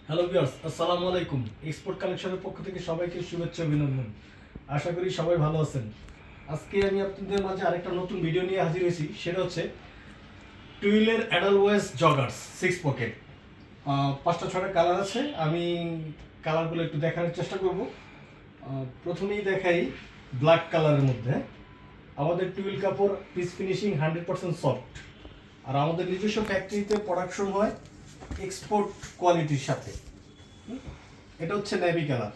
Hello viewers, আসসালামু আলাইকুম। Export কালেকশনের পক্ষ থেকে সবাইকে শুভেচ্ছা অভিনন্দন। আশা করি সবাই ভালো আছেন। আজকে আমি আপনাদের মাঝে আরেকটা নতুন ভিডিও নিয়ে হাজির হয়েছি। সেটা হচ্ছে টুইলের অ্যাডালওয়েস জগার্স 6 পকেট। 5টা 6টা কালার আছে। আমি কালারগুলো একটু দেখানোর চেষ্টা করব। প্রথমেই দেখাই ব্ল্যাক কালারের মধ্যে। আমাদের টুইল কাপড় পিস ফিনিশিং 100% সফট। আর আমাদের নিজস্ব ফ্যাক্টরিতে প্রোডাকশন হয় এক্সপোর্ট কোয়ালিটির সাথে। এটা হচ্ছে নেভি কালার।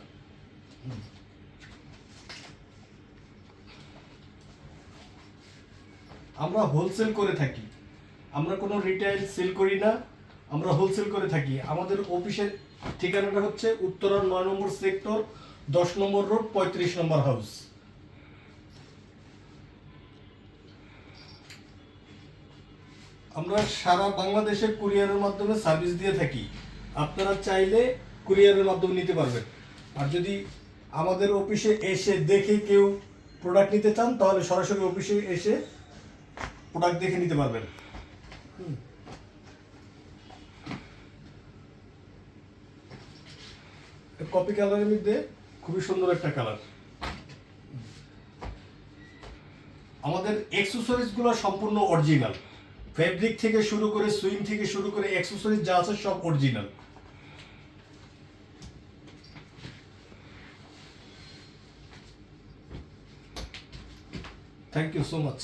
আমরা হোলসেল করে থাকি, আমরা কোনো রিটেইল সেল করি না, আমরা হোলসেল করে থাকি। আমাদের অফিসের ঠিকানাটা হচ্ছে উত্তরা 9 নম্বর সেক্টর, 10 নম্বর রোড, 35 নম্বর হাউস। আমরা সারা বাংলাদেশে কুরিয়ারের মাধ্যমে সার্ভিস দিয়ে থাকি। আপনারা চাইলে কুরিয়ারের মাধ্যমে নিতে পারবেন। আর যদি আমাদের অফিসে এসে দেখে কেউ প্রোডাক্ট নিতে চান, তাহলে সরাসরি অফিসে এসে প্রোডাক্ট দেখে নিতে পারবেন। কপি কালারের মধ্যে খুবই সুন্দর একটা কালার। আমাদের অ্যাক্সেসরিজগুলো সম্পূর্ণ অরিজিনাল। ফেব্রিক থেকে শুরু করে, সুইং থেকে শুরু করে, অ্যাক্সেসরিজ যা আছে সব original. Thank you so much.